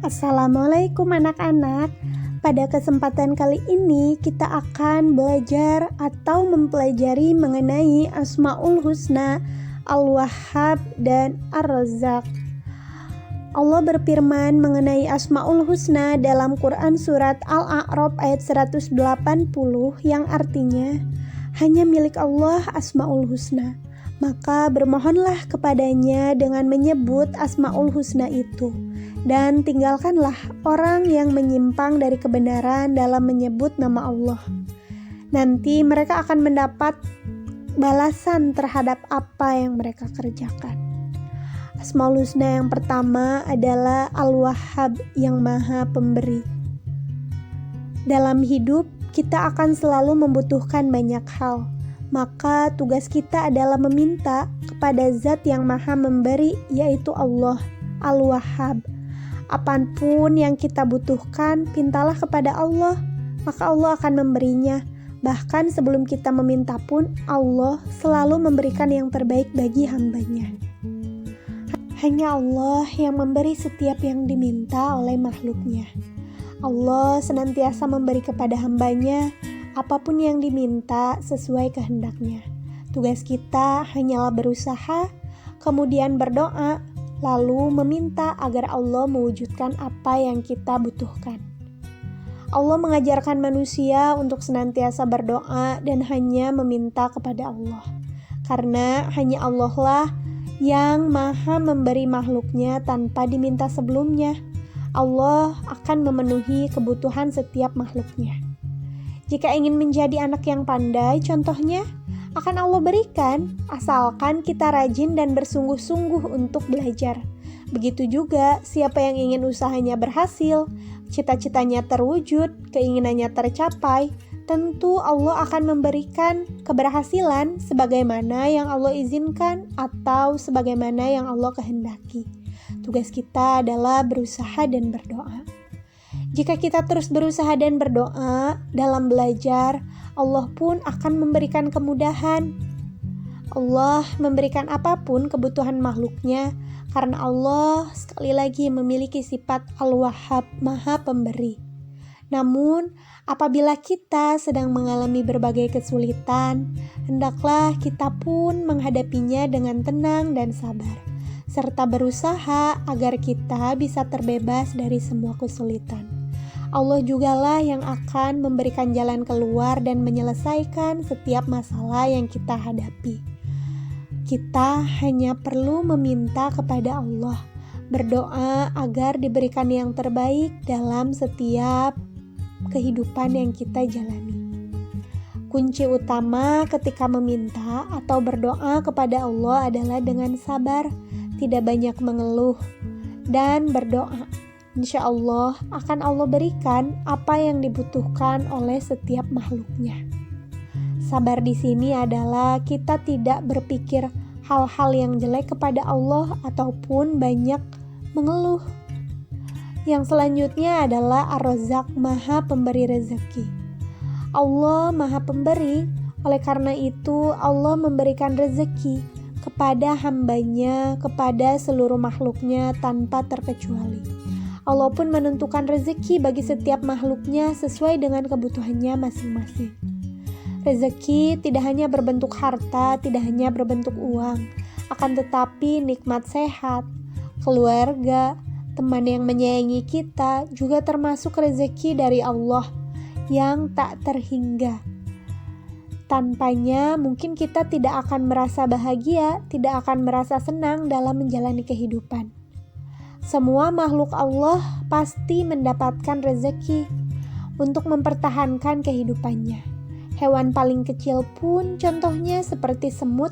Assalamualaikum anak-anak. Pada kesempatan kali ini kita akan belajar atau mempelajari mengenai Asmaul Husna, Al-Wahhab, dan Ar-Razzaq. Allah berfirman mengenai Asmaul Husna dalam Quran surat Al-A'raf ayat 180 yang artinya hanya milik Allah Asmaul Husna. Maka bermohonlah kepadanya dengan menyebut Asmaul Husna itu, dan tinggalkanlah orang yang menyimpang dari kebenaran dalam menyebut nama Allah. Nanti mereka akan mendapat balasan terhadap apa yang mereka kerjakan. Asmaul Husna yang pertama adalah Al-Wahhab, yang Maha Pemberi. Dalam hidup kita akan selalu membutuhkan banyak hal. Maka tugas kita adalah meminta kepada Zat yang Maha Memberi, yaitu Allah, Al-Wahhab. Apapun yang kita butuhkan, pintalah kepada Allah, maka Allah akan memberinya. Bahkan sebelum kita meminta pun, Allah selalu memberikan yang terbaik bagi hambanya. Hanya Allah yang memberi setiap yang diminta oleh makhluknya. Allah senantiasa memberi kepada hambanya apapun yang diminta sesuai kehendaknya. Tugas kita hanyalah berusaha, kemudian berdoa, lalu meminta agar Allah mewujudkan apa yang kita butuhkan. Allah mengajarkan manusia untuk senantiasa berdoa dan hanya meminta kepada Allah. Karena hanya Allah lah yang Maha memberi makhluknya tanpa diminta sebelumnya. Allah akan memenuhi kebutuhan setiap makhluknya. Jika ingin menjadi anak yang pandai, contohnya akan Allah berikan, asalkan kita rajin dan bersungguh-sungguh untuk belajar. Begitu juga siapa yang ingin usahanya berhasil, cita-citanya terwujud, keinginannya tercapai, tentu Allah akan memberikan keberhasilan sebagaimana yang Allah izinkan atau sebagaimana yang Allah kehendaki. Tugas kita adalah berusaha dan berdoa. Jika kita terus berusaha dan berdoa dalam belajar, Allah pun akan memberikan kemudahan. Allah memberikan apapun kebutuhan makhluknya, karena Allah sekali lagi memiliki sifat Al-Wahhab, Maha Pemberi. Namun, apabila kita sedang mengalami berbagai kesulitan, hendaklah kita pun menghadapinya dengan tenang dan sabar, serta berusaha agar kita bisa terbebas dari semua kesulitan. Allah jugalah yang akan memberikan jalan keluar dan menyelesaikan setiap masalah yang kita hadapi. Kita hanya perlu meminta kepada Allah, berdoa agar diberikan yang terbaik dalam setiap kehidupan yang kita jalani. Kunci utama ketika meminta atau berdoa kepada Allah adalah dengan sabar, tidak banyak mengeluh, dan berdoa. Insya Allah akan Allah berikan apa yang dibutuhkan oleh setiap makhluknya. Sabar di sini adalah kita tidak berpikir hal-hal yang jelek kepada Allah ataupun banyak mengeluh. Yang selanjutnya adalah Ar-Razzaq, Maha Pemberi rezeki. Allah Maha Pemberi, oleh karena itu Allah memberikan rezeki kepada hambanya, kepada seluruh makhluknya tanpa terkecuali. Allah pun menentukan rezeki bagi setiap makhluknya sesuai dengan kebutuhannya masing-masing. Rezeki tidak hanya berbentuk harta, tidak hanya berbentuk uang, akan tetapi nikmat sehat, keluarga, teman yang menyayangi kita juga termasuk rezeki dari Allah yang tak terhingga. Tanpanya mungkin kita tidak akan merasa bahagia, tidak akan merasa senang dalam menjalani kehidupan. Semua makhluk Allah pasti mendapatkan rezeki untuk mempertahankan kehidupannya. Hewan paling kecil pun contohnya seperti semut.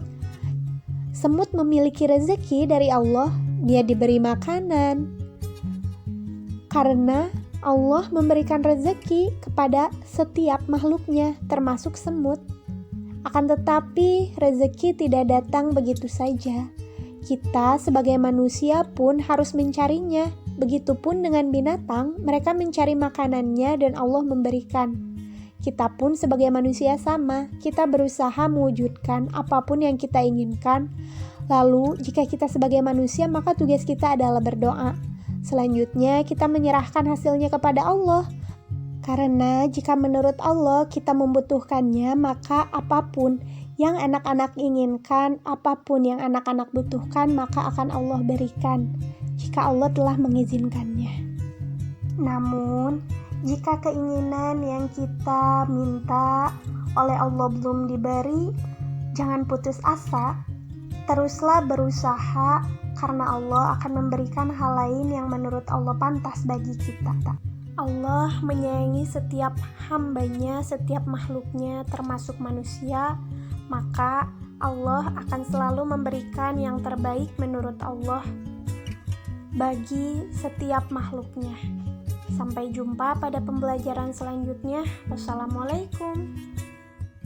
Semut memiliki rezeki dari Allah, dia diberi makanan. Karena Allah memberikan rezeki kepada setiap makhluknya, termasuk semut. Akan tetapi rezeki tidak datang begitu saja. Kita sebagai manusia pun harus mencarinya. Begitupun dengan binatang, mereka mencari makanannya dan Allah memberikan. Kita pun sebagai manusia sama, kita berusaha mewujudkan apapun yang kita inginkan. Lalu, jika kita sebagai manusia, maka tugas kita adalah berdoa. Selanjutnya, kita menyerahkan hasilnya kepada Allah. Karena jika menurut Allah kita membutuhkannya, maka apapun yang anak-anak inginkan, apapun yang anak-anak butuhkan, maka akan Allah berikan jika Allah telah mengizinkannya. Namun, jika keinginan yang kita minta oleh Allah belum diberi, jangan putus asa. Teruslah berusaha karena Allah akan memberikan hal lain yang menurut Allah pantas bagi kita. Allah menyayangi setiap hambanya, setiap makhluknya termasuk manusia, maka Allah akan selalu memberikan yang terbaik menurut Allah bagi setiap makhluknya. Sampai jumpa pada pembelajaran selanjutnya. Wassalamualaikum.